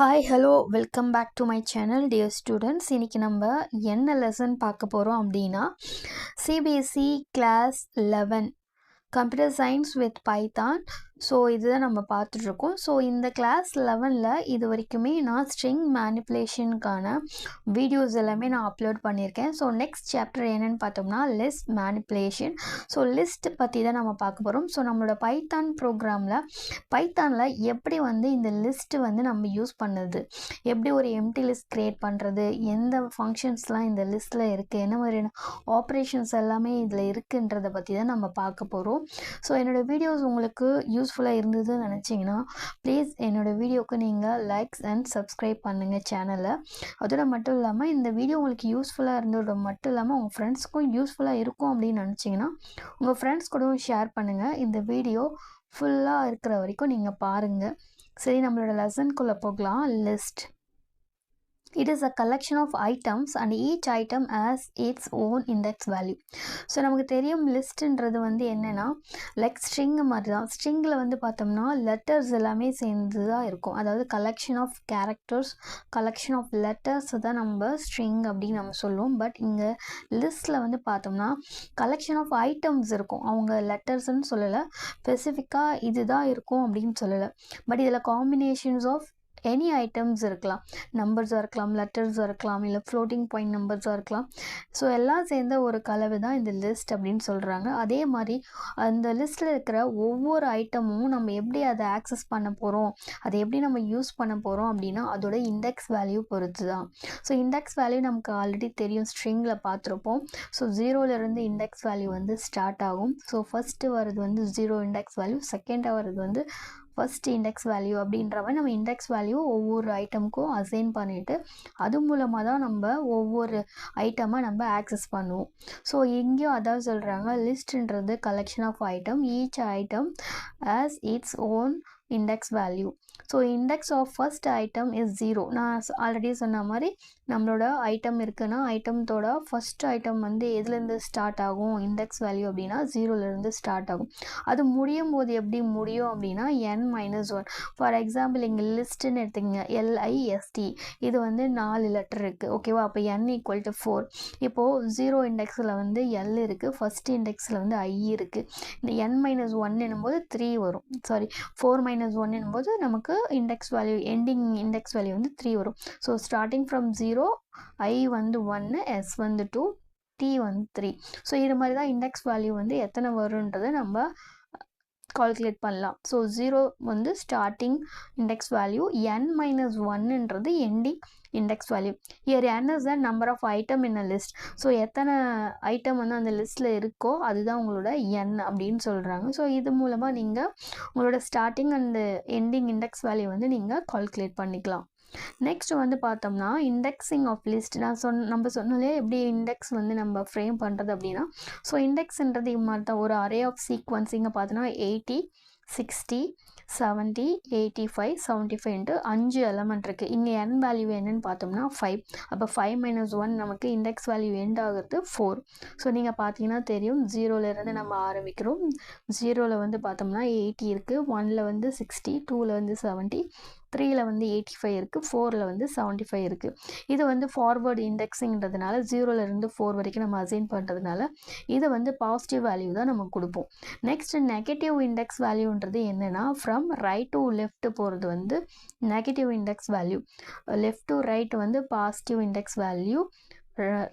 Hi hello welcome back to my channel dear students. இன்றைக்கி நம்ம என்ன லெசன் பார்க்க போகிறோம் அப்படின்னா CBSE class 11 computer science with Python. So இதுதான் நம்ம பார்த்துட்ருக்கோம். ஸோ இந்த கிளாஸ் 11ல் இது வரைக்குமே நான் ஸ்ட்ரிங் மேனிப்புலேஷனுக்கான வீடியோஸ் எல்லாமே நான் அப்லோட் பண்ணியிருக்கேன். ஸோ நெக்ஸ்ட் சாப்டர் என்னென்னு பார்த்தோம்னா லிஸ்ட் மேனிப்புலேஷன். ஸோ லிஸ்ட் பற்றி தான் நம்ம பார்க்க போகிறோம். ஸோ நம்மளோட பைத்தான் பைத்தானில் எப்படி இந்த லிஸ்ட்டு நம்ம யூஸ் பண்ணுறது, எப்படி ஒரு எம்டி லிஸ்ட் க்ரியேட் பண்ணுறது, எந்த ஃபங்க்ஷன்ஸ்லாம் இந்த லிஸ்ட்டில் இருக்குது, என்ன மாதிரியான ஆப்ரேஷன்ஸ் எல்லாமே இதில் இருக்குன்றதை பற்றி தான் நம்ம பார்க்க போகிறோம். ஸோ என்னோடய வீடியோஸ் உங்களுக்கு யூஸ்ஃபுல்லாக இருந்ததுன்னு நினச்சிங்கன்னா ப்ளீஸ் என்னோடய வீடியோவுக்கு நீங்கள் லைக்ஸ் அண்ட் சப்ஸ்கிரைப் பண்ணுங்கள் சேனலை. அதோட மட்டும் இல்லாமல் இந்த வீடியோ உங்களுக்கு யூஸ்ஃபுல்லாக இருந்ததோட மட்டும் இல்லாமல் உங்கள் ஃப்ரெண்ட்ஸ்க்கும் யூஸ்ஃபுல்லாக இருக்கும் அப்படின்னு நினச்சிங்கன்னா உங்கள் ஃப்ரெண்ட்ஸ் கூடவும் ஷேர் பண்ணுங்கள். இந்த வீடியோ ஃபுல்லாக இருக்கிற வரைக்கும் நீங்கள் பாருங்கள். சரி, நம்மளோட லெசன்குள்ளே போகலாம். List. It is a collection of items and each item has its own index value. So நமக்கு தெரியும் லிஸ்ட்டுன்றது என்னென்னா லைக் ஸ்ட்ரிங் மாதிரி தான். ஸ்ட்ரிங்கில் பார்த்தோம்னா லெட்டர்ஸ் எல்லாமே சேர்ந்து தான் இருக்கும். அதாவது collection of characters, collection of letters தான் நம்ம ஸ்ட்ரிங் அப்படின்னு நம்ம சொல்லுவோம். பட் இங்கே லிஸ்ட்டில் பார்த்தோம்னா கலெக்ஷன் ஆஃப் ஐட்டம்ஸ் இருக்கும். அவங்க லெட்டர்ஸ்ன்னு சொல்லலை, ஸ்பெசிஃபிக்காக இதுதான் இருக்கும் அப்படின்னு சொல்லலை. பட் இதில் காம்பினேஷன்ஸ் ஆஃப் எனி ஐட்டம்ஸ் இருக்கலாம். நம்பர்ஸாக இருக்கலாம், லெட்டர்ஸாக இருக்கலாம், இல்லை ஃப்ளோட்டிங் பாயிண்ட் நம்பர்ஸாக இருக்கலாம். ஸோ எல்லாம் சேர்ந்த ஒரு கலவை தான் இந்த லிஸ்ட் அப்படின்னு சொல்கிறாங்க. அதே மாதிரி அந்த லிஸ்ட்டில் இருக்கிற ஒவ்வொரு ஐட்டமும் நம்ம எப்படி அதை ஆக்சஸ் பண்ண போகிறோம், அதை எப்படி நம்ம யூஸ் பண்ண போகிறோம் அப்படின்னா அதோட இண்டெக்ஸ் வேல்யூ பொறுத்து தான். ஸோ இண்டெக்ஸ் வேல்யூ நமக்கு ஆல்ரெடி தெரியும், ஸ்ட்ரிங்கில் பார்த்துருப்போம். ஸோ ஜீரோலேருந்து இண்டெக்ஸ் வேல்யூ ஸ்டார்ட் ஆகும். ஸோ ஃபஸ்ட்டு வர்றது 0 இண்டெக்ஸ் வேல்யூ, செகண்டாக வர்றது ஃபஸ்ட் இண்டெக்ஸ் வேல்யூ அப்படின்ற மாதிரி நம்ம இண்டெக்ஸ் வேல்யூ ஒவ்வொரு ஐட்டமுக்கும் அசைன் பண்ணிவிட்டு அது மூலமாக தான் நம்ம ஒவ்வொரு ஐட்டமாக நம்ம ஆக்சஸ் பண்ணுவோம். ஸோ இங்கேயும் அதான் சொல்கிறாங்க, லிஸ்ட்ன்றது collection of item, each item has its own index value. So index of first item is 0. நான் ஆல்ரெடி சொன்ன மாதிரி நம்மளோட ஐட்டம் இருக்குன்னா ஐட்டத்தோட ஃபஸ்ட் ஐட்டம் எதுலேருந்து ஸ்டார்ட் ஆகும் இண்டெக்ஸ் வேல்யூ அப்படின்னா 0லேருந்து ஸ்டார்ட் ஆகும். அது முடியும் போது எப்படி முடியும் அப்படின்னா n-1. ஃபார் எக்ஸாம்பிள் இங்கே லிஸ்ட்டுன்னு எடுத்துக்கங்க, LIST. இது 4 லெட்டர் இருக்குது, ஓகேவா? அப்போ n=4. இப்போது 0 இண்டெக்ஸில் L இருக்குது, ஃபஸ்ட் இண்டெக்ஸில் I இருக்குது. இந்த n-1 என்னும்போது 3 வரும். சாரி, 4-1 என்னும்போது நமக்கு index value, ending index value 3 வரும். So starting from 0, I 1, S 2, T 3. So இது மாதிரி தான் இண்டெக்ஸ் வேல்யூ எத்தனை வரும்ன்றதை நம்ம கால்குலேட் பண்ணலாம். ஸோ 0 ஸ்டார்டிங் இண்டெக்ஸ் வேல்யூ, n-1ன்றது ending index value. Here n is the number of item in a list. So எத்தனை item அந்த லிஸ்ட்டில் இருக்கோ அதுதான் உங்களோட n அப்படின்னு சொல்கிறாங்க. ஸோ இது மூலமாக நீங்கள் உங்களோட starting and ending index value நீங்கள் கால்குலேட் பண்ணிக்கலாம். நெக்ஸ்ட் பார்த்தோம்னா இண்டெக்ஸிங் ஆஃப் லிஸ்ட். நம்ம சொன்னாலே எப்படி இண்டெக்ஸ் நம்ம ஃப்ரேம் பண்ணுறது அப்படின்னா, ஸோ இண்டெக்ஸ்ன்றது இது மாதிரி தான். ஒரு அரே ஆஃப் சீக்வன்ஸ் இங்கே பார்த்தோன்னா 80, 60, 70, 85, 75 5 எலமெண்ட் இருக்குது. இங்கே n வேல்யூ என்னன்னு பார்த்தோம்னா 5. அப்போ 5-1 நமக்கு இண்டெக்ஸ் வேல்யூ எண்ட் ஆகிறது 4. ஸோ நீங்கள் பார்த்தீங்கன்னா தெரியும், 0லேருந்து நம்ம ஆரம்பிக்கிறோம். 0ல் பார்த்தோம்னா 80 இருக்குது, 1ல் 60, 2ல் 70, 3ல் 85 இருக்குது, 4ல் 75 இருக்குது. இது ஃபார்வர்டு இண்டெக்ஸிங்கிறதுனால 0லேருந்து 4 வரைக்கும் நம்ம அசைன் பண்ணுறதுனால இது பாசிட்டிவ் வேல்யூ தான் நம்ம கொடுப்போம். நெக்ஸ்ட் நெகட்டிவ் இண்டெக்ஸ் வேல்யூன்றது என்னென்னா ஃப்ரம் ரைட் டு லெஃப்ட் போகிறது negative index value. Left to right positive index value,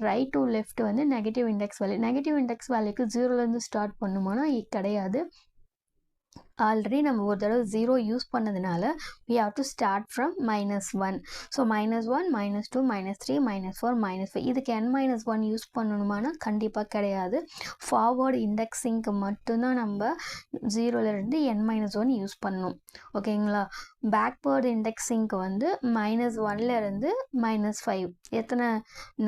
right to left negative index value. Negative index வேல்யூக்கு 0லேருந்து ஸ்டார்ட் பண்ணுமானா கிடையாது. ஆல்ரெடி நம்ம ஒரு தடவை 0 யூஸ் பண்ணதுனால we have to start from -1. So -1, -2, -3, -4, -5. இதுக்கு n-1 யூஸ் பண்ணணுமானா கண்டிப்பாக கிடையாது. ஃபார்வர்டு இண்டெக்ஸிங்க்கு மட்டும்தான் நம்ம 0லேருந்து n-1 யூஸ் பண்ணணும், ஓகேங்களா? பேக்வேர்டு இண்டெக்ஸிங்க்கு -1லேருந்து -5 எத்தனை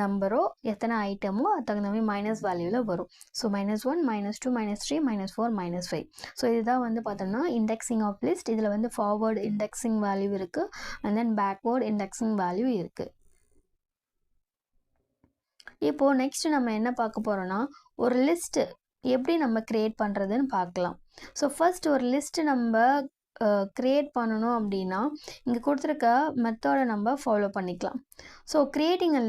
நம்பரோ எத்தனை ஐட்டமோ அது தகுந்த மாதிரி மைனஸ் வேல்யூவில் வரும். ஸோ -1, -2, -3, -4, -5. ஸோ இதுதான் பார்த்தோம்னா இண்டெக்ஸிங் ஆஃப் லிஸ்ட். இதில் ஃபார்வர்டு இண்டெக்ஸிங் வேல்யூ இருக்குது and then backward indexing value இருக்குது. இப்போது நெக்ஸ்ட் நம்ம என்ன பார்க்க போகிறோன்னா ஒரு லிஸ்ட்டு எப்படி நம்ம க்ரியேட் பண்ணுறதுன்னு பார்க்கலாம். ஸோ ஃபர்ஸ்ட் ஒரு லிஸ்ட்டு நம்ம க்ரியேட் பண்ணணும் அப்படின்னா இங்கே கொடுத்துருக்க மெத்தடை நம்ம ஃபாலோ பண்ணிக்கலாம். So creating a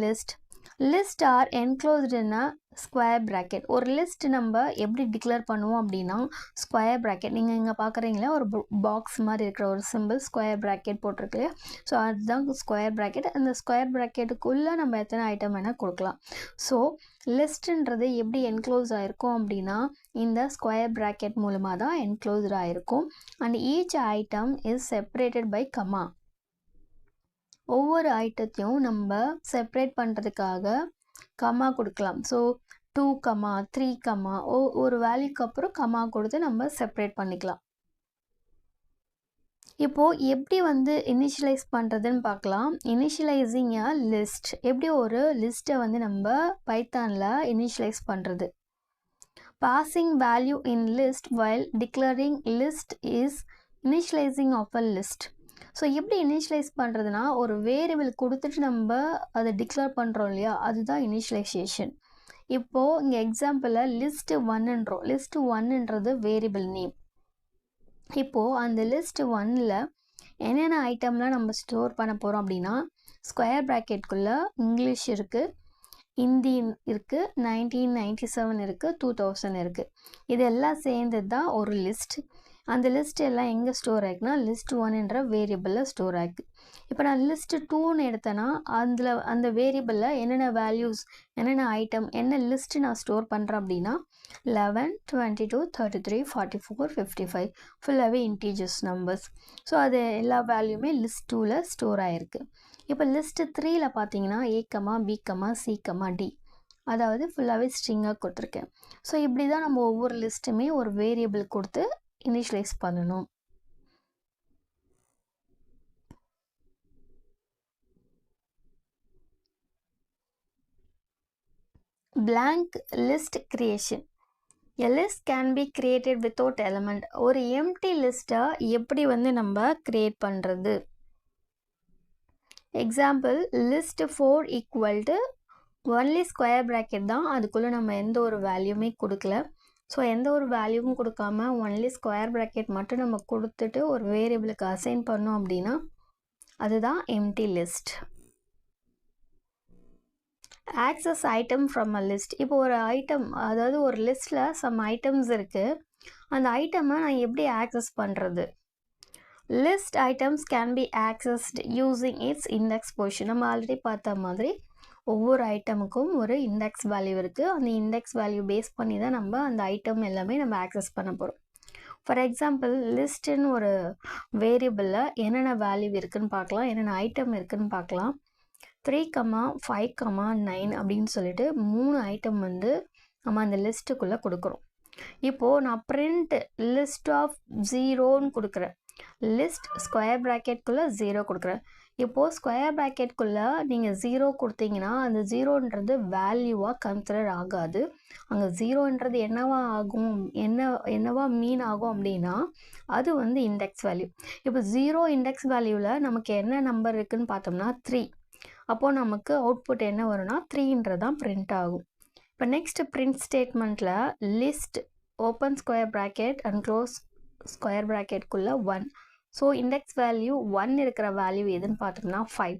list are enclosed in a square bracket. ஒரு லிஸ்ட் நம்ம எப்படி டிக்ளேர் பண்ணுவோம் அப்படின்னா ஸ்கொயர் ப்ராக்கெட். நீங்கள் இங்கே பார்க்குறீங்களா ஒரு பாக்ஸ் மாதிரி இருக்கிற ஒரு சிம்பிள் ஸ்கொயர் ப்ராக்கெட் போட்டிருக்கு. ஸோ அதுதான் ஸ்கொயர் ப்ராக்கெட். அந்த ஸ்கொயர் ப்ராக்கெட்டுக்குள்ளே நம்ம எத்தனை ஐட்டம் வேணால் கொடுக்கலாம். ஸோ லிஸ்ட்டுன்றது எப்படி என்க்ளோஸ் ஆகிருக்கும் அப்படின்னா இந்த ஸ்கொயர் ப்ராக்கெட் மூலமாக தான் என்க்ளோஸ்ட் ஆகிருக்கும். And each item is separated by comma. ஒவ்வொரு ஐட்டத்தையும் நம்ம செப்பரேட் பண்ணுறதுக்காக கமா கொடுக்கலாம். ஸோ 2, 3, ஒரு வேல்யூக்கு அப்புறம் கமா கொடுத்து நம்ம செப்பரேட் பண்ணிக்கலாம். இப்போது எப்படி வந்து இனிஷியலைஸ் பண்ணுறதுன்னு பார்க்கலாம். Initialising a list. எப்படி ஒரு லிஸ்ட்டை வந்து நம்ம பைத்தானில் இனிஷியலைஸ் பண்ணுறது. Passing value in list while declaring list is initialising of a list. So எப்படி இனிஷியலைஸ் பண்ணுறதுனா ஒரு வேரியபிள் கொடுத்துட்டு நம்ம அதை டிக்ளேர் பண்ணுறோம் இல்லையா, அதுதான் இனிஷியலைசேஷன். இப்போது இங்கே எக்ஸாம்பிளில் லிஸ்ட் 1ன்றோம். லிஸ்ட் 1ன்றது வேரியபிள் நேம். இப்போது அந்த லிஸ்ட் 1ல் என்னென்ன ஐட்டம்லாம் நம்ம ஸ்டோர் பண்ண போகிறோம் அப்படின்னா ஸ்கொயர் ப்ராக்கெட்குள்ளே இங்கிலீஷ் இருக்குது, ஹிந்தி இருக்குது, 1997 இருக்குது, 2000 இருக்குது. இதெல்லாம் சேர்ந்தது தான் ஒரு லிஸ்ட். அந்த லிஸ்ட் எல்லாம் எங்கே ஸ்டோர் ஆகிக்குன்னா லிஸ்ட் 1ன்ற வேரியபிளில் ஸ்டோர் ஆகிருக்கு. இப்போ நான் லிஸ்ட் 2ன்னு எடுத்தேன்னா அந்த வேரியபிளில் என்னென்ன வேல்யூஸ், என்னென்ன ஐட்டம், என்ன லிஸ்ட்டு நான் ஸ்டோர் பண்ணுறேன் அப்படின்னா 11, 22, 33, 44, 55 ஃபுல்லாகவே இன்டீஜர்ஸ் நம்பர்ஸ். ஸோ அது எல்லா வேல்யூமே லிஸ்ட் 2ல் ஸ்டோர் ஆகிருக்கு. இப்போ லிஸ்ட் 3ல் பார்த்தீங்கன்னா A, B, C, D, அதாவது ஃபுல்லாகவே ஸ்ட்ரிங்காக கொடுத்துருக்கேன். ஸோ இப்படி தான் நம்ம ஒவ்வொரு லிஸ்ட்டுமே ஒரு வேரியபிள் கொடுத்து இனிஷியலைஸ் பண்ணணும். blank list creation. A list can be created without element. ஒரு empty லிஸ்ட்டை எப்படி வந்து நம்ம கிரியேட் பண்ணுறது. Example list 4 equal to only square bracket தான், அதுக்குள்ளே நம்ம எந்த ஒரு வேல்யூமே கொடுக்கல. ஸோ எந்த ஒரு வேல்யூவும் கொடுக்காம ஒன்லி ஸ்கொயர் ப்ராக்கெட் மட்டும் நம்ம கொடுத்துட்டு ஒரு வேரியபிளுக்கு அசைன் பண்ணோம் அப்படின்னா அதுதான் empty list. Access item from a list. இப்போ ஒரு ஐட்டம், அதாவது ஒரு லிஸ்ட்டில் சம் ஐட்டம்ஸ் இருக்குது. அந்த ஐட்டமை நான் எப்படி ஆக்சஸ் பண்ணுறது. List items can be accessed using it's index position. நம்ம ஆல்ரெடி பார்த்த மாதிரி ஒவ்வொரு ஐட்டமுக்கும் ஒரு இண்டெக்ஸ் வேல்யூ இருக்குது. அந்த இண்டெக்ஸ் வேல்யூ பேஸ் பண்ணி தான் நம்ம அந்த ஐட்டம் எல்லாமே நம்ம ஆக்சஸ் பண்ண போகிறோம். ஃபார் எக்ஸாம்பிள் லிஸ்ட்டுன்னு ஒரு வேரியபிளில் என்னென்ன வேல்யூ இருக்குதுன்னு பார்க்கலாம், என்னென்ன ஐட்டம் இருக்குதுன்னு பார்க்கலாம். 3, 5, 9 அப்படின்னு சொல்லிட்டு 3 ஐட்டம் வந்து நம்ம அந்த லிஸ்ட்டுக்குள்ளே கொடுக்குறோம். இப்போது நான் பிரிண்ட் லிஸ்ட் ஆஃப் 0ன்னு கொடுக்குறேன். லிஸ்ட் ஸ்கொயர் ப்ராக்கெட்குள்ளே 0 கொடுக்குறேன். இப்போது ஸ்கொயர் ப்ராக்கெட்குள்ளே நீங்கள் 0 கொடுத்தீங்கன்னா அந்த 0ன்றது வேல்யூவாக கன்சிடர் ஆகாது. அங்கே 0ன்றது என்னவா ஆகும், என்னவா மீன் ஆகும் அப்படின்னா அது வந்து இண்டெக்ஸ் வேல்யூ. இப்போ 0 இண்டெக்ஸ் வேல்யூவில் நமக்கு என்ன நம்பர் இருக்குதுன்னு பார்த்தோம்னா 3. அப்போது நமக்கு அவுட்புட் என்ன வரும்னா 3ன்றது தான் பிரிண்ட் ஆகும். இப்போ நெக்ஸ்ட் பிரிண்ட் ஸ்டேட்மெண்ட்டில் list open square bracket and close square ப்ராக்கெட்குள்ளே 1. ஸோ இண்டெக்ஸ் வேல்யூ 1 இருக்கிற வேல்யூ எதுன்னு பார்த்தோம்னா 5.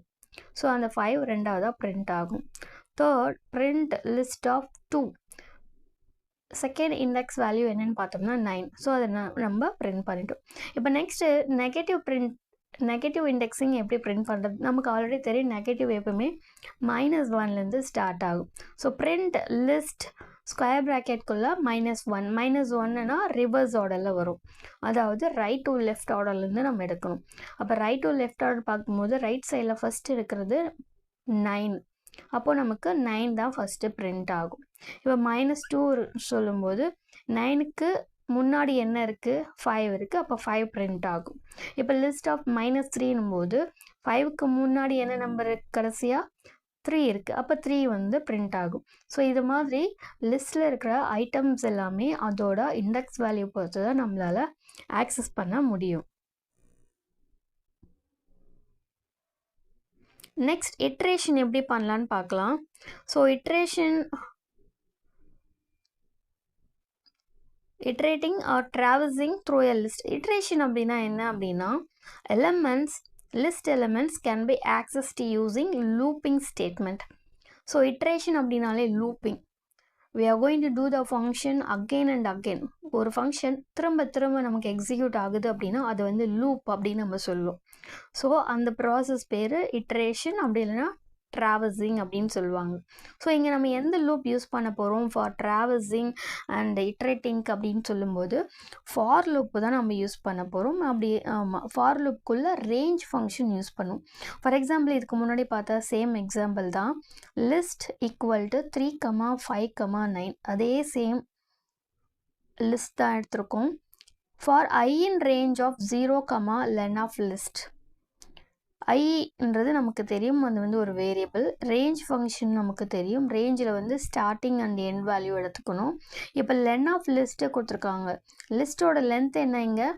ஸோ அந்த 5 ரெண்டாவதாக பிரிண்ட் ஆகும். Third print list of 2. Second index value என்னென்னு பார்த்தோம்னா 9. ஸோ அதை நம்ம பிரிண்ட் பண்ணிட்டோம். இப்போ நெக்ஸ்ட்டு நெகட்டிவ் இண்டெக்ஸிங் எப்படி பிரிண்ட் பண்ணுறது. நமக்கு ஆல்ரெடி தெரியும் நெகட்டிவ் எப்பவுமே -1லேருந்து ஸ்டார்ட் ஆகும். ஸோ பிரிண்ட் லிஸ்ட் ஸ்கொயர் ப்ராக்கெட்குள்ளே -1. -1னா ரிவர்ஸ் ஆர்டரில் வரும், அதாவது ரைட் டு லெஃப்ட் ஆர்டர்லேருந்து நம்ம எடுக்கணும். அப்போ ரைட் டு லெஃப்ட் ஆர்டர் பார்க்கும்போது ரைட் சைடில் ஃபஸ்ட்டு இருக்கிறது 9. அப்போது நமக்கு 9 தான் ஃபஸ்ட்டு பிரிண்ட் ஆகும். இப்போ -2 சொல்லும்போது 9க்கு முன்னாடி என்ன இருக்குது, 5 இருக்குது. அப்போ 5 பிரிண்ட் ஆகும். இப்போ லிஸ்ட் ஆஃப் -3ன்னும் போது 5க்கு முன்னாடி என்ன நம்பர் கடைசியாக 3 இருக்குது. அப்போ 3 வந்து பிரிண்ட் ஆகும். ஸோ இது மாதிரி லிஸ்ட்டில் இருக்கிற ஐட்டம்ஸ் எல்லாமே அதோட இண்டெக்ஸ் வேல்யூ பொறுத்து தான் நம்மளால் ஆக்சஸ் பண்ண முடியும். நெக்ஸ்ட் இட்ரேஷன் எப்படி பண்ணலான்னு பார்க்கலாம். So iteration iterating or traversing through a list. Iteration அப்படின்னா என்ன அப்படின்னா list elements can be accessed using looping statement. So iteration அப்படின்னாலே looping. We are going to do the function again and again. ஒரு function திரும்ப நமக்கு execute ஆகுது அப்படின்னா அது வந்து loop அப்படின்னு நம்ம சொல்லுவோம். ஸோ அந்த ப்ராசஸ் பேர் iteration அப்படி இல்லைன்னா traversing அப்படின்னு சொல்லுவாங்க. ஸோ இங்கே நம்ம எந்த லூப் யூஸ் பண்ண போகிறோம் ஃபார் traversing அண்ட் iterating அப்படின்னு சொல்லும்போது ஃபார் லூப்பு தான் நம்ம யூஸ் பண்ண போகிறோம். அப்படி ஆமாம், ஃபார் லூப்புக்குள்ளே ரேஞ்ச் ஃபங்க்ஷன் யூஸ் பண்ணும். ஃபார் எக்ஸாம்பிள் இதுக்கு முன்னாடி பார்த்தா சேம் எக்ஸாம்பிள் தான். லிஸ்ட் ஈக்குவல் டு 3, 5, 9 அதே சேம் லிஸ்ட் தான் எடுத்திருக்கோம். For I in range of 0, len of list. ஐன்றது நமக்கு தெரியும், அது வந்து ஒரு வேரியபிள். ரேஞ்ச் ஃபங்க்ஷன் நமக்கு தெரியும், ரேஞ்சில் வந்து ஸ்டார்டிங் அண்ட் எண்ட் வேல்யூ எடுத்துக்கணும். இப்போ லென் ஆஃப் லிஸ்ட்டை கொடுத்துருக்காங்க. லிஸ்ட்டோட லென்த் என்ன இங்கே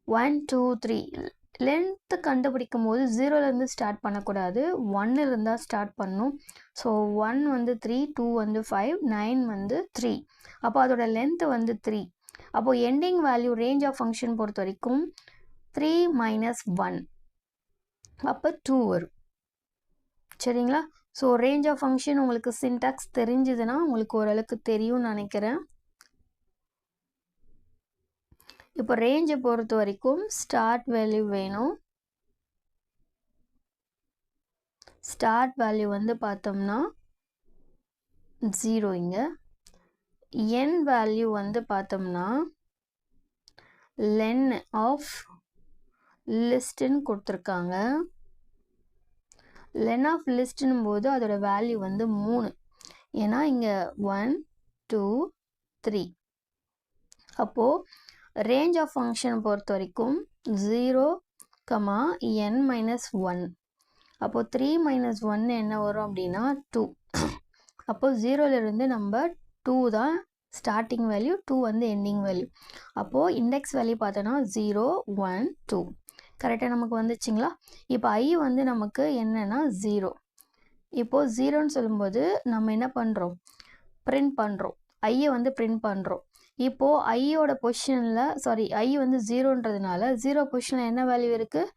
1, 2, 3. லென்த்து கண்டுபிடிக்கும் போது 0லேருந்து ஸ்டார்ட் பண்ணக்கூடாது, 1 இருந்தால் ஸ்டார்ட் பண்ணணும். ஸோ 1 வந்து 3, 2 வந்து 5, 9 வந்து 3. அப்போ அதோட லென்த்து வந்து 3. அப்போது ending value range of function பொறுத்த வரைக்கும் 3 - 1 அப்போ 2 வரும். சரிங்களா? ஸோ ரேஞ்ச் ஆஃப் ஃபங்க்ஷன் உங்களுக்கு சின்டாக்ஸ் தெரிஞ்சுதுன்னா உங்களுக்கு ஓரளவுக்கு தெரியும்னு நினைக்கிறேன். இப்போ ரேஞ்சை பொறுத்த வரைக்கும் ஸ்டார்ட் வேல்யூ வேணும். ஸ்டார்ட் வேல்யூ வந்து பார்த்தோம்னா 0 இங்கே. என் வேல்யூ வந்து பார்த்தோம்னா லென் ஆஃப் லிஸ்ட்டுன்னு கொடுத்துருக்காங்க. லென் ஆஃப் லிஸ்ட்டுன்னும் போது அதோட வேல்யூ வந்து 3. ஏன்னா இங்கே 1, 2, 3. அப்போது ரேஞ்ச் ஆஃப் ஃபங்க்ஷன் பொறுத்த வரைக்கும் 0, n - 1. அப்போது 3 - 1 என்ன வரும் அப்படின்னா 2. அப்போது 0லேருந்து நம்ம 2 தான் ஸ்டார்டிங் வேல்யூ, 2 வந்து எண்டிங் வேல்யூ. அப்போது இண்டெக்ஸ் வேல்யூ பார்த்தோன்னா 0, 1, 2 கரெக்டாக நமக்கு வந்துச்சுங்களா? இப்போ I வந்து நமக்கு என்னென்னா 0. இப்போது 0ன்னு சொல்லும்போது நம்ம என்ன பண்ணுறோம், பிரிண்ட் பண்ணுறோம். ஐயை வந்து பிரிண்ட் பண்ணுறோம். இப்போது ஐயோட பொசிஷனில் I வந்து 0ன்றதுனால 0 பொசிஷனில் என்ன வேல்யூ இருக்குது,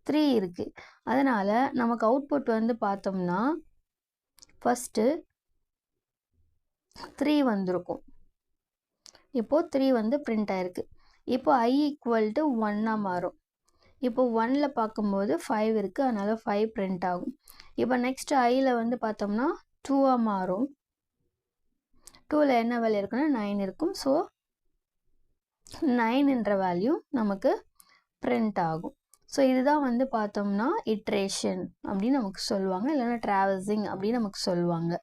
3 இருக்குது. அதனால் நமக்கு அவுட்புட் வந்து பார்த்தோம்னா ஃபஸ்ட்டு 3 வந்திருக்கும். இப்போது 3 வந்து பிரிண்ட் ஆகிருக்கு. இப்போ I = 1 மாறும். இப்போ 1ல் பார்க்கும்போது 5 இருக்குது, அதனால் 5 பிரிண்ட் ஆகும். இப்போ நெக்ஸ்ட் ஐயில் வந்து பார்த்தோம்னா 2 மாறும். 2ல் என்ன வேல்யூ இருக்குன்னா 9 இருக்கும். ஸோ 9ன்ற வேல்யூ நமக்கு பிரிண்ட் ஆகும். ஸோ இதுதான் வந்து பார்த்தோம்னா இட்ரேஷன் அப்படின்னு நமக்கு சொல்லுவாங்க, இல்லைன்னா ட்ராவர்சிங் அப்படின்னு நமக்கு சொல்லுவாங்க.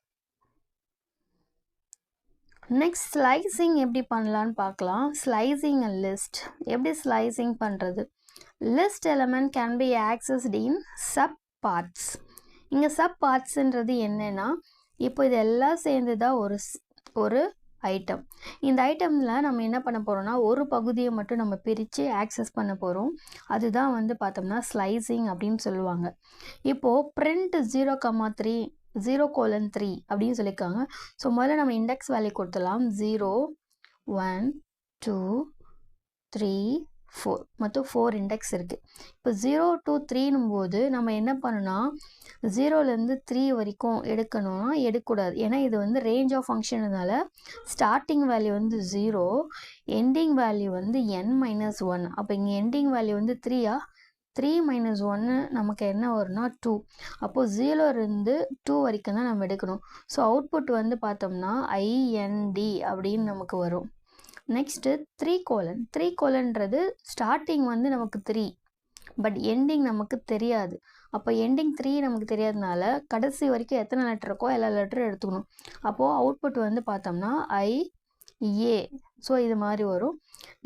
நெக்ஸ்ட் ஸ்லைசிங் எப்படி பண்ணலான்னு பார்க்கலாம். ஸ்லைசிங் அ லிஸ்ட் எப்படி ஸ்லைசிங் பண்ணுறது. List element can be accessed in sub parts. இங்கே சப் பார்ட்ஸுன்றது என்னென்னா, இப்போ இது எல்லாம் சேர்ந்து தான் ஒரு ஐட்டம். இந்த ஐட்டமில் நம்ம என்ன பண்ண போகிறோம்னா ஒரு பகுதியை மட்டும் நம்ம பிரித்து ஆக்சஸ் பண்ண போகிறோம். அதுதான் வந்து பார்த்தோம்னா ஸ்லைசிங் அப்படின்னு சொல்லுவாங்க. இப்போது print 0,3 அப்படின்னு சொல்லியிருக்காங்க. ஸோ முதல்ல நம்ம இண்டெக்ஸ் வேல்யூ கொடுத்துடலாம். 0, 1, 2, 3, 4 மொத்தம் 4 இண்டெக்ஸ் இருக்குது. இப்போ 0 to 3ன்னும் போது நம்ம என்ன பண்ணணும்னா 0லேருந்து 3 வரைக்கும் எடுக்கணும்னா எடுக்கக்கூடாது. ஏன்னா இது வந்து ரேஞ்ச் ஆஃப் ஃபங்க்ஷனுனால ஸ்டார்டிங் வேல்யூ வந்து 0, எண்டிங் வேல்யூ வந்து n - 1. அப்போ இங்கே எண்டிங் வேல்யூ வந்து 3 - 1 நமக்கு என்ன வரும்னா 2. அப்போது 0லேருந்து 2 வரைக்கும் தான் நம்ம எடுக்கணும். ஸோ அவுட்புட் வந்து பார்த்தோம்னா IND அப்படின்னு நமக்கு வரும். நெக்ஸ்ட்டு 3:3:ன்றது ஸ்டார்டிங் வந்து நமக்கு 3, பட் எண்டிங் நமக்கு தெரியாது. அப்போ எண்டிங் 3 நமக்கு தெரியாதனால கடைசி வரைக்கும் எத்தனை லெட்டர் இருக்கோ எல்லா லெட்டரும் எடுத்துக்கணும். அப்போது அவுட்புட் வந்து பார்த்தோம்னா IA. ஸோ இது மாதிரி வரும்.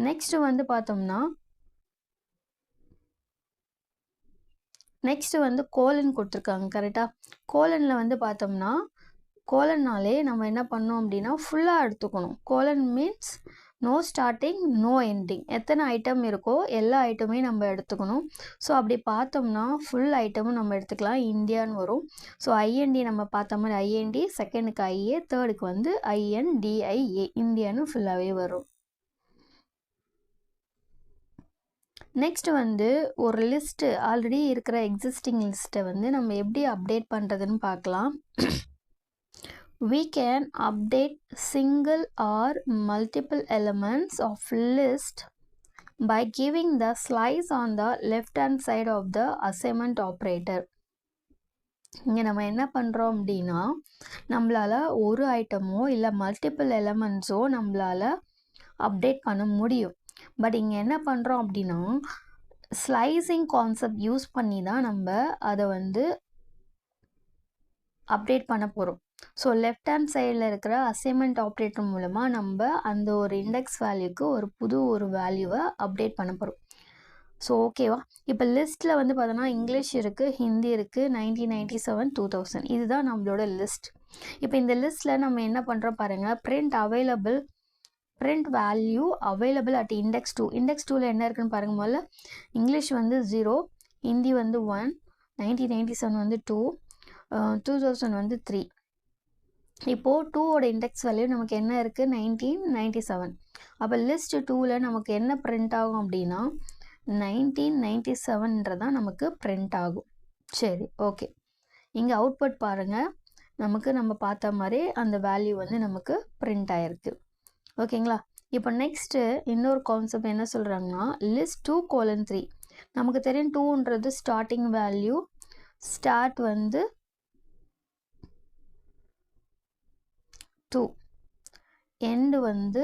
நெக்ஸ்ட்டு வந்து பார்த்தோம்னா கோலன் கொடுத்துருக்காங்க. கரெக்டாக கோலனில் வந்து பார்த்தோம்னா கோலன்னாலே நம்ம என்ன பண்ணோம் அப்படின்னா ஃபுல்லாக எடுத்துக்கணும். Colon means no starting no ending. எத்தனை ஐட்டம் இருக்கோ எல்லா ஐட்டமையும் நம்ம எடுத்துக்கணும். ஸோ அப்படி பார்த்தோம்னா ஃபுல் ஐட்டமும் நம்ம எடுத்துக்கலாம், இந்தியான்னு வரும். ஸோ ஐஎன்டி நம்ம பார்த்த மாதிரி ஐஎன்டி, செகண்டுக்கு ஐஏ, தேர்டுக்கு வந்து ஐஎன்டிஐஏ, இந்தியான்னு ஃபுல்லாகவே வரும். நெக்ஸ்ட் வந்து ஒரு லிஸ்ட்டு ஆல்ரெடி இருக்கிற எக்ஸிஸ்டிங் லிஸ்ட்டை வந்து நம்ம எப்படி அப்டேட் பண்ணுறதுன்னு பார்க்கலாம். We can update single or multiple elements of list by giving the slice on the left hand side of the assignment operator. இங்கே நம்ம என்ன பண்ணுறோம் அப்படின்னா, நம்மளால் ஒரு ஐட்டமோ இல்லை மல்டிபிள் எலமெண்ட்ஸோ நம்மளால் அப்டேட் பண்ண முடியும். பட் இங்கே என்ன பண்ணுறோம் அப்படின்னா, ஸ்லைசிங் கான்செப்ட் யூஸ் பண்ணி தான் நம்ம அதை வந்து அப்டேட் பண்ண போகிறோம். ஸோ லெஃப்ட் ஹேண்ட் சைடில் இருக்கிற அசைன்மெண்ட் ஆப்ரேட்டர் மூலமாக நம்ம அந்த ஒரு இண்டெக்ஸ் வேல்யூக்கு ஒரு வேல்யூவை அப்டேட் பண்ண போகிறோம். ஸோ ஓகேவா, இப்போ லிஸ்ட்டில் வந்து பார்த்தோன்னா இங்கிலீஷ் இருக்குது, ஹிந்தி இருக்குது, 1997, 2000 இதுதான் நம்மளோட லிஸ்ட். இப்போ இந்த லிஸ்ட்டில் நம்ம என்ன பண்ணுறோம் பாருங்கள், print value available at index 2. Index 2ல் என்ன இருக்குன்னு பாருங்கள். முதல்ல இங்கிலீஷ் வந்து 0, ஹிந்தி வந்து 1, 1997 வந்து 2, 2000 வந்து 3. இப்போது 2ஓட இண்டெக்ஸ் வேல்யூ நமக்கு என்ன இருக்குது, 1997. அப்போ லிஸ்ட் 2ல் நமக்கு என்ன பிரிண்ட் ஆகும் அப்படின்னா 1997ன்றதான் நமக்கு பிரிண்ட் ஆகும். சரி, ஓகே. இங்கே அவுட்புட் பாருங்கள், நம்ம பார்த்த மாதிரி அந்த வேல்யூ வந்து நமக்கு பிரிண்ட் ஆகிருக்கு. ஓகேங்களா. இப்போ நெக்ஸ்ட்டு இன்னொரு கான்செப்ட் என்ன சொல்கிறாங்கன்னா, லிஸ்ட் 2:3. நமக்கு தெரியும் 2ன்றது ஸ்டார்டிங் வேல்யூ, ஸ்டார்ட் வந்து 2, எண்டு வந்து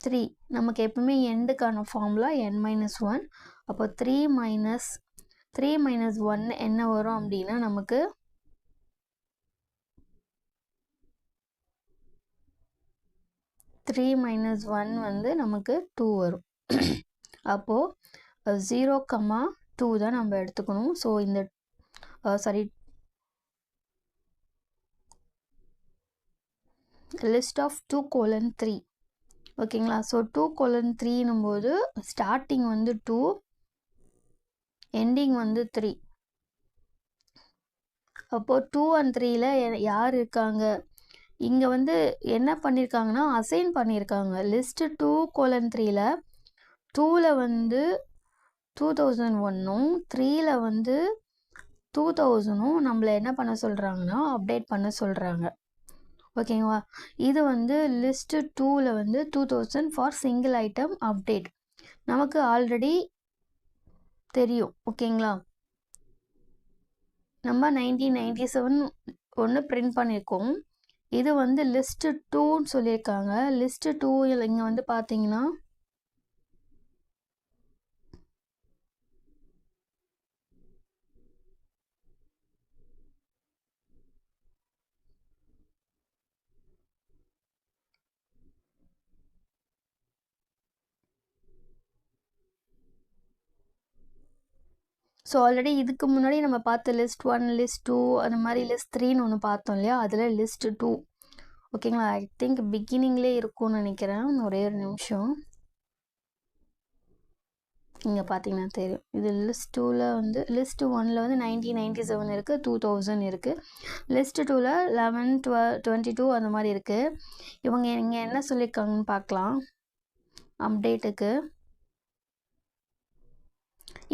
3. நமக்கு எப்பவுமே எண்டுக்கான ஃபார்முலா n-1. அப்போ 3 - 1 என்ன வரும் அப்படின்னா நமக்கு 3 - 1 வந்து நமக்கு 2 வரும். அப்போது 0,2 தான் நம்ம எடுத்துக்கணும். ஸோ இந்த லிஸ்ட் ஆஃப் 2:3. ஓகேங்களா. ஸோ 2:3ன்னும் போது ஸ்டார்டிங் வந்து 2, எண்டிங் வந்து 3. அப்போது 2 and 3ல் யார் இருக்காங்க, இங்கே வந்து என்ன பண்ணியிருக்காங்கன்னா அசைன் பண்ணியிருக்காங்க. லிஸ்ட்டு 2:3ல் 2ல் வந்து 2001ம் 3ல் வந்து 2000ம் நம்மளை என்ன பண்ண சொல்கிறாங்கன்னா அப்டேட் பண்ண சொல்கிறாங்க. ஓகேங்களா. இது வந்து லிஸ்ட்டு 2ல் வந்து 2000 ஃபார் சிங்கிள் ஐட்டம் அப்டேட் நமக்கு ஆல்ரெடி தெரியும். ஓகேங்களா. நம்ம 1997 ஒன்று பிரிண்ட் பண்ணியிருக்கோம். இது வந்து லிஸ்ட்டு 2ன்னு சொல்லியிருக்காங்க. லிஸ்ட்டு 2 இங்கே வந்து பார்த்தீங்கன்னா ஸோ ஆல்ரெடி இதுக்கு முன்னாடி நம்ம பார்த்த லிஸ்ட் 1, லிஸ்ட் 2 அந்த மாதிரி லிஸ்ட் 3ன்னு ஒன்று பார்த்தோம் இல்லையா, அதில் லிஸ்ட் 2. ஓகேங்களா. ஐ திங்க் பிகினிங்லேயே இருக்கும்னு நினைக்கிறேன். ஒரே ஒரு நிமிஷம். இங்கே பார்த்தீங்கன்னா தெரியும். இது லிஸ்ட் 2ல் வந்து லிஸ்ட் 1ல் வந்து 1997 இருக்குது, 2000 இருக்குது. லிஸ்ட் 2ல் 11, 12, 22 அந்த மாதிரி இருக்குது. இவங்க இங்கே என்ன சொல்லியிருக்காங்கன்னு பார்க்கலாம். அப்டேட்டுக்கு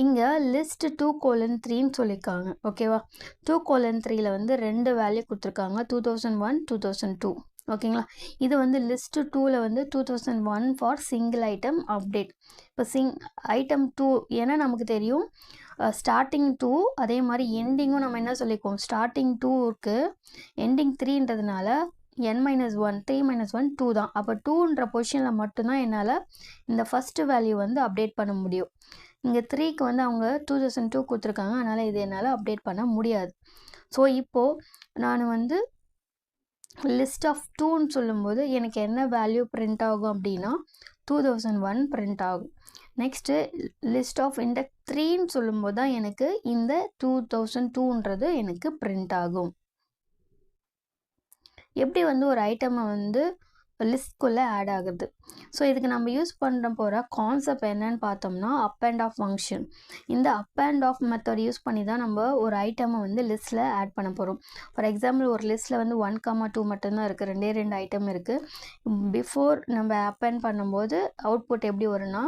இங்கே லிஸ்ட் 2:3ன்னு சொல்லியிருக்காங்க. ஓகேவா. 2:3ல் வந்து 2 வேல்யூ கொடுத்துருக்காங்க, 2001, 2002. ஓகேங்களா. இது வந்து லிஸ்ட் 2ல் வந்து 2001 ஃபார் சிங்கிள் ஐட்டம் அப்டேட். இப்போ ஐட்டம் 2 ஏன்னா நமக்கு தெரியும் ஸ்டார்டிங் 2, அதே மாதிரி எண்டிங்கும் நம்ம என்ன சொல்லியிருக்கோம், ஸ்டார்டிங் 2க்கு எண்டிங் 3ன்றதுனால n-1, 3 - 1 2 தான். அப்போ 2ன்ற பொசிஷனில் மட்டும்தான் என்னால் இந்த ஃபஸ்ட்டு வேல்யூ வந்து அப்டேட் பண்ண முடியும். இங்கே 3க்கு வந்து அவங்க 2002 கொடுத்துருக்காங்க, அதனால் இது என்னால் அப்டேட் பண்ண முடியாது. ஸோ இப்போது நான் வந்து லிஸ்ட் ஆஃப் 2ன்னு சொல்லும்போது எனக்கு என்ன வேல்யூ பிரிண்ட் ஆகும் அப்படின்னா 2001 பிரிண்ட் ஆகும். நெக்ஸ்ட்டு லிஸ்ட் ஆஃப் இண்டெக்ஸ் 3ன்னு சொல்லும்போது தான் எனக்கு இந்த 2002ன்றது எனக்கு பிரிண்ட் ஆகும். எப்படி வந்து ஒரு ஐட்டமை வந்து லிஸ்ட்குள்ளே ஆட் ஆகுது. ஸோ இதுக்கு நம்ம யூஸ் பண்ண போகிற கான்செப்ட் என்னன்னு பார்த்தோம்னா அப் அண்ட் ஆஃப் ஃபங்க்ஷன். இந்த up and of method use பண்ணி தான் நம்ம ஒரு ஐட்டமை வந்து லிஸ்ட்டில் ஆட் பண்ண போகிறோம். ஃபார் எக்ஸாம்பிள் ஒரு லிஸ்ட்டில் வந்து 1,2 மட்டும்தான் இருக்குது, 2 ஐட்டம் இருக்குது. பிஃபோர் நம்ம அப் அண்ட் பண்ணும்போது அவுட்புட் எப்படி வரும்னா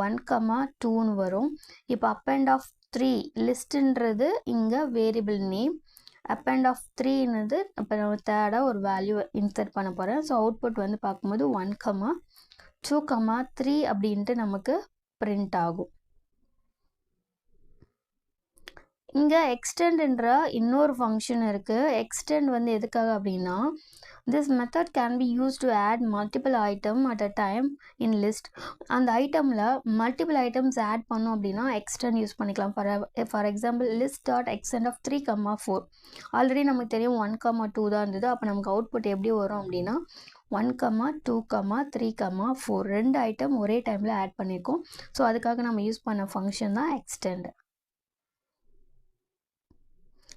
1,2ன்னு வரும். இப்போ அப் அண்ட் ஆஃப் 3 லிஸ்ட்டுன்றது இங்கே variable name, up and of 3ன்றது இப்போ நம்ம தேர்டாக ஒரு வேல்யூ இன்சர்ட் பண்ண போகிறேன். ஸோ அவுட்புட் வந்து பார்க்கும்போது 1,2,3 அப்படின்ட்டு நமக்கு பிரிண்ட் ஆகும். இங்கே எக்ஸ்டெண்ட்ன்ற இன்னொரு ஃபங்க்ஷன் இருக்குது. எக்ஸ்டெண்ட் வந்து எதுக்காக அப்படின்னா this method can be used to add multiple item at a time in list. அந்த ஐட்டமில் மல்டிபிள் ஐட்டம்ஸ் ஆட் பண்ணோம் அப்படின்னா எக்ஸ்டெண்ட் யூஸ் பண்ணிக்கலாம். For example list dot extend of 3,4. Already நமக்கு தெரியும் 1,2 தான் இருந்தது. அப்போ நமக்கு அவுட்புட் எப்படி வரும் அப்படின்னா 1,2,3,4 2 ஐட்டம் ஒரே டைமில் ஆட் பண்ணியிருக்கோம். ஸோ அதுக்காக நம்ம யூஸ் பண்ண ஃபங்க்ஷன் தான் எக்ஸ்டெண்ட்.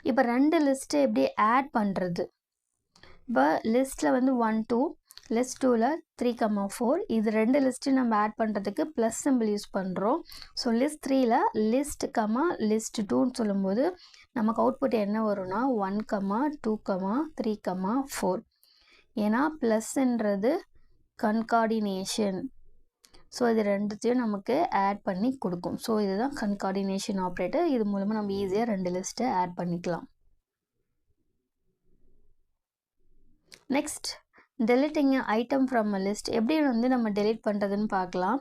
இப்போ 2 லிஸ்ட்டு எப்படி ஆட் பண்ணுறது? இப்போ லிஸ்ட்டில் வந்து 1 2, லிஸ்ட் 2ல் 3,4. இது 2 லிஸ்ட்டு நம்ம ஆட் பண்ணுறதுக்கு ப்ளஸ் சிம்பிள் யூஸ் பண்ணுறோம். ஸோ லிஸ்ட் 3ல் லிஸ்ட் லிஸ்ட் 2ன்னு சொல்லும்போது நமக்கு அவுட்புட் என்ன வரும்னா 1,2,3,4. ஏன்னா ப்ளஸ்ன்றது கன்கார்டினேஷன். ஸோ இது ரெண்டுத்தையும் நமக்கு ஆட் பண்ணி கொடுக்கும். ஸோ இதுதான் கன்கார்டினேஷன் ஆப்ரேட்டர். இது மூலமாக நம்ம ஈஸியாக 2 லிஸ்ட்டை ஆட் பண்ணிக்கலாம். Next deleting item from a list. எப்படி வந்து நம்ம டெலிட் பண்ணுறதுன்னு பார்க்கலாம்.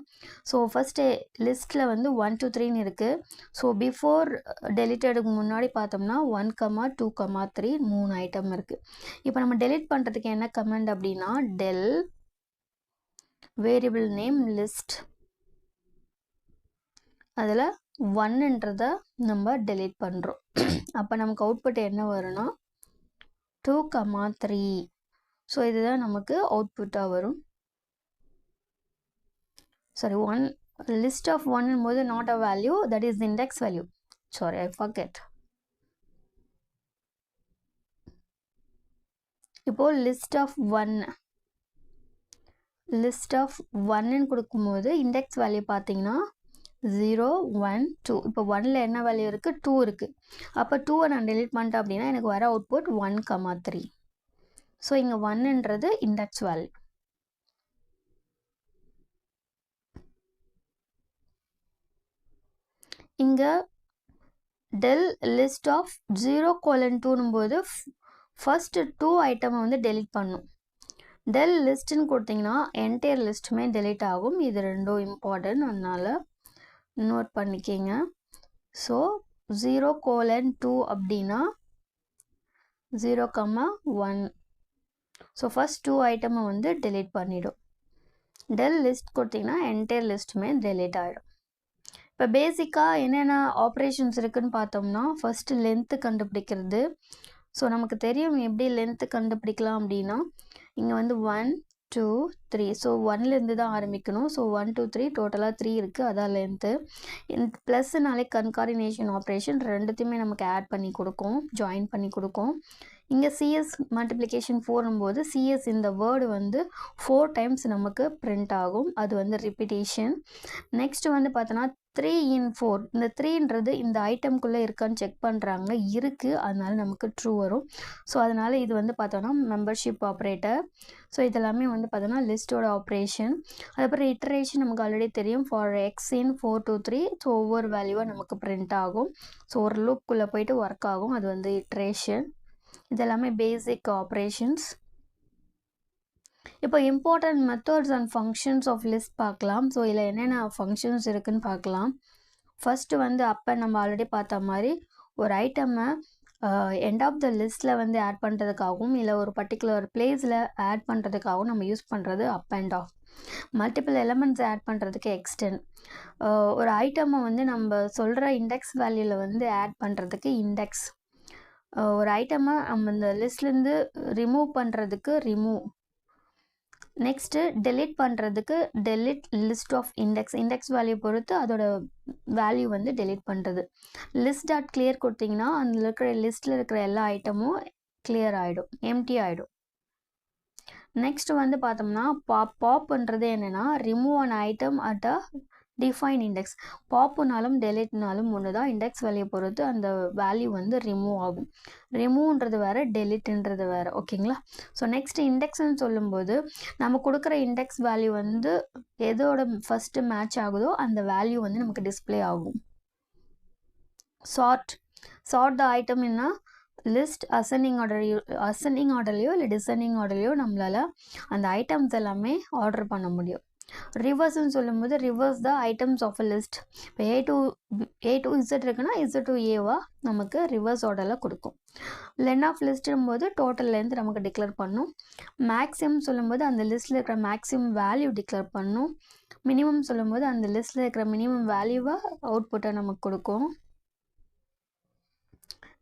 ஸோ ஃபஸ்ட்டு லிஸ்ட்டில் வந்து 1 2 3ன்னு இருக்குது. ஸோ பிஃபோர் டெலிட்டடுக்கு முன்னாடி பார்த்தோம்னா 1,2,3 3 ஐட்டம் இருக்குது. இப்போ நம்ம டெலிட் பண்ணுறதுக்கு என்ன கமெண்ட் அப்படின்னா டெல் வேரியபிள் நேம் லிஸ்ட், அதில் 1ன்றதை நம்ம டெலிட் பண்ணுறோம். அப்போ நமக்கு அவுட்புட் என்ன வரும்னா 2,3. ஸோ இதுதான் நமக்கு அவுட்புட்டாக வரும். சாரி, லிஸ்ட் ஆஃப் 1 போது not a value, that is index value. Sorry, I forget. இப்போது லிஸ்ட் ஆஃப் 1ன்னு கொடுக்கும்போது இண்டெக்ஸ் வேல்யூ பார்த்தீங்கன்னா 0 1 2. இப்போ 1ல் என்ன வேல்யூ இருக்குது? 2 இருக்குது. அப்போ 2வை நான் டெலிட் பண்ணிட்டேன் அப்படின்னா எனக்கு வர அவுட்புட் 1,3. ஸோ இங்கே 1ன்றது இண்டெக்ஸ் வேல்யூ. இங்கே டெல் லிஸ்ட் ஆஃப் 0:2 போது ஃபர்ஸ்ட் 2 ஐட்டமை வந்து டெலிட் பண்ணும். டெல் லிஸ்ட்டுன்னு கொடுத்தீங்கன்னா என்டையர் லிஸ்ட்டுமே டெலிட் ஆகும். இது ரெண்டும் இம்பார்ட்டன்ட், அதனால் நோட் பண்ணிக்கிங்க. ஸோ 0:2 அப்படின்னா 0,1. ஸோ ஃபர்ஸ்ட் 2 ஐட்டமை வந்து டெலிட் பண்ணிவிடும். டெல் லிஸ்ட் கொடுத்தீங்கன்னா என்டையர் லிஸ்ட்டுமே டெலிட் ஆகிடும். இப்போ பேசிக்காக என்னென்ன ஆப்ரேஷன்ஸ் இருக்குதுன்னு பார்த்தோம்னா ஃபஸ்ட்டு லென்த்து கண்டுபிடிக்கிறது. ஸோ நமக்கு தெரியும் எப்படி லென்த்து கண்டுபிடிக்கலாம் அப்படின்னா இங்கே வந்து 1 2 3. ஸோ 1லேருந்து தான் ஆரம்பிக்கணும். ஸோ 1 2 3 டோட்டலாக 3 இருக்குது, அதான் லென்த்து. ப்ளஸ்னாலே கன்கார்டினேஷன் ஆப்ரேஷன் ரெண்டுத்தையுமே நமக்கு ஆட் பண்ணி கொடுக்கும், ஜாயின் பண்ணி கொடுக்கும். இங்கே சிஎஸ் மல்டிப்ளிகேஷன் 4னும் போது சிஎஸ் இந்த வேர்டு வந்து 4 டைம்ஸ் நமக்கு பிரிண்ட் ஆகும். அது வந்து ரிப்பீட்டேஷன். நெக்ஸ்ட் வந்து பார்த்தோன்னா 3 in 4. இந்த 3ன்றது இந்த ஐட்டம்குள்ளே இருக்கான்னு செக் பண்ணுறாங்க, இருக்குது, அதனால நமக்கு ட்ரூ வரும். ஸோ அதனால் இது வந்து பார்த்தோன்னா மெம்பர்ஷிப் ஆப்ரேட்டர். ஸோ இதெல்லாமே வந்து பார்த்தோன்னா லிஸ்ட்டோட ஆப்ரேஷன். அதுக்கப்புறம் இட்ரேஷன் நமக்கு ஆல்ரெடி தெரியும். For X in 4 2 3. ஸோ ஒவ்வொரு வேல்யூவாக நமக்கு பிரிண்ட் ஆகும். ஸோ ஒரு லூப்புக்குள்ளே போயிட்டு ஒர்க் ஆகும், அது வந்து இட்ரேஷன். இதெல்லாமே பேசிக் ஆப்ரேஷன்ஸ். இப்போ important methods and functions of list பார்க்கலாம். ஸோ இதில் என்னென்ன ஃபங்க்ஷன்ஸ் இருக்குதுன்னு பார்க்கலாம். ஃபஸ்ட்டு வந்து அப்போ நம்ம ஆல்ரெடி பார்த்த மாதிரி ஒரு ஐட்டமை எண்ட் ஆஃப் த லிஸ்ட்டில் வந்து ஆட் பண்ணுறதுக்காகவும் இல்லை ஒரு பர்டிகுலர் பிளேஸில் ஆட் பண்ணுறதுக்காகவும் நம்ம யூஸ் பண்ணுறது up and of. Multiple elements add பண்ணுறதுக்கு எக்ஸ்டெண்ட். ஒரு ஐட்டமை வந்து நம்ம சொல்கிற இண்டெக்ஸ் வேல்யூவில் வந்து ஆட் பண்ணுறதுக்கு இண்டெக்ஸ். ஒரு ஐட்டமை நம்ம இந்த லிஸ்ட்லேருந்து ரிமூவ் பண்ணுறதுக்கு ரிமூவ். நெக்ஸ்ட்டு டெலிட் பண்ணுறதுக்கு delete list of index value பொறுத்து அதோட வேல்யூ வந்து டெலிட் பண்ணுறது. லிஸ்ட் டாட் கிளியர் கொடுத்தீங்கன்னா அதில் இருக்கிற லிஸ்ட்டில் இருக்கிற எல்லா ஐட்டமும் கிளியர் ஆகிடும், எம்டி ஆகிடும். நெக்ஸ்ட் வந்து பார்த்தோம்னா பாப்ன்றது என்னென்னா remove an item at a define index. பாப்புனாலும் டெலிட்னாலும் ஒன்று தான், இண்டெக்ஸ் வேல்யூ பொறுத்து அந்த வேல்யூ வந்து ரிமூவ் ஆகும். ரிமூவ்ன்றது வேறு, டெலிட்ன்றது வேறு. ஓகேங்களா? ஸோ நெக்ஸ்ட் இண்டெக்ஸ்ன்னு சொல்லும்போது நம்ம கொடுக்குற இண்டெக்ஸ் வேல்யூ வந்து எதோட ஃபஸ்ட்டு மேட்ச் ஆகுதோ அந்த வேல்யூ வந்து நமக்கு டிஸ்பிளே ஆகும். சார்ட் த ஐட்டம் என்ன லிஸ்ட் அசெண்டிங் ஆர்டர்லையோ இல்லை டிசெண்டிங் ஆர்டர்லையோ நம்மளால் அந்த ஐட்டம்ஸ் எல்லாமே ஆர்டர் பண்ண முடியும். ரிவர்ஸ்ன்னு சொல்லும்போது reverse the items of a list. இப்போ ஏ டு இசட் இருக்குன்னா இசட் டு ஏவா நமக்கு ரிவர்ஸ் ஆர்டரில் கொடுக்கும். லென் ஆஃப் லிஸ்ட்டும் போது டோட்டல் லென்த் நமக்கு டிக்ளேர் பண்ணும். மேக்ஸிமம் சொல்லும்போது அந்த லிஸ்ட்டில் இருக்கிற மேக்ஸிமம் வேல்யூ டிக்ளேர் பண்ணும். மினிமம் சொல்லும்போது அந்த லிஸ்ட்டில் இருக்கிற மினிமம் வேல்யூவை அவுட்புட்டை நமக்கு கொடுக்கும்.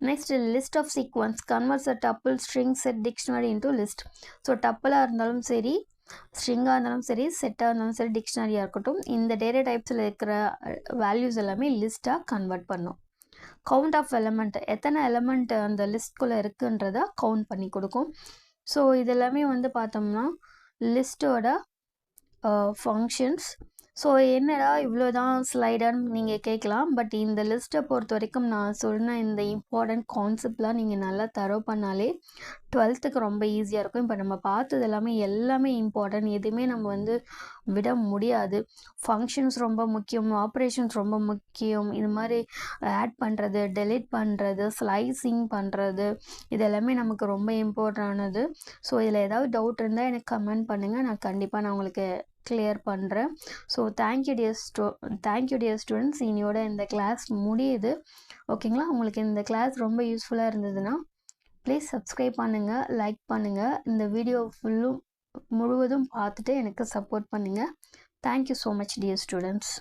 Next list of sequence converts a tuple string set dictionary into list. So டப்பிளாக இருந்தாலும் சரி, ஸ்ட்ரிங்காக இருந்தாலும் சரி, செட்டாக இருந்தாலும் சரி, டிக்ஷனரியாக இருக்கட்டும், இந்த டேட்டா டைப்ஸில் இருக்கிற வேல்யூஸ் எல்லாமே லிஸ்ட்டாக கன்வெர்ட் பண்ணும். கவுண்ட் ஆஃப் எலமெண்ட், எத்தனை எலமெண்ட் அந்த லிஸ்ட்குள்ளே இருக்குன்றதை கவுண்ட் பண்ணி கொடுக்கும். ஸோ இதெல்லாமே வந்து பார்த்தோம்னா லிஸ்ட்டோட ஃபங்க்ஷன்ஸ். ஸோ என்னடா இவ்வளோ தான் ஸ்லைடர்னு நீங்கள் கேட்கலாம். பட் இந்த லிஸ்ட்டை பொறுத்த வரைக்கும் நான் சொன்ன இந்த இம்பார்ட்டண்ட் கான்செப்ட்லாம் நீங்கள் நல்லா தரோ பண்ணாலே 12th ரொம்ப ஈஸியாக இருக்கும். இப்போ நம்ம பார்த்தது எல்லாமே இம்பார்ட்டன்ட், எதுவுமே நம்ம வந்து விட முடியாது. ஃபங்க்ஷன்ஸ் ரொம்ப முக்கியம், ஆப்ரேஷன்ஸ் ரொம்ப முக்கியம், இது மாதிரி ஆட் பண்ணுறது, டெலீட் பண்ணுறது, ஸ்லைசிங் பண்ணுறது, இது எல்லாமே நமக்கு ரொம்ப இம்பார்ட்டண்டானது. ஸோ இதில் ஏதாவது டவுட் இருந்தால் எனக்கு கமெண்ட் பண்ணுங்கள், நான் கண்டிப்பாக உங்களுக்கு கிளியர் பண்ணுறேன். So thank you dear students. இனியோட இந்த கிளாஸ் முடியுது. ஓகேங்களா? உங்களுக்கு இந்த கிளாஸ் ரொம்ப யூஸ்ஃபுல்லாக இருந்ததுன்னா ப்ளீஸ் சப்ஸ்கிரைப் பண்ணுங்கள், லைக் பண்ணுங்கள், இந்த வீடியோ முழுவதும் பார்த்துட்டு எனக்கு சப்போர்ட் பண்ணுங்கள். Thank you so much dear students.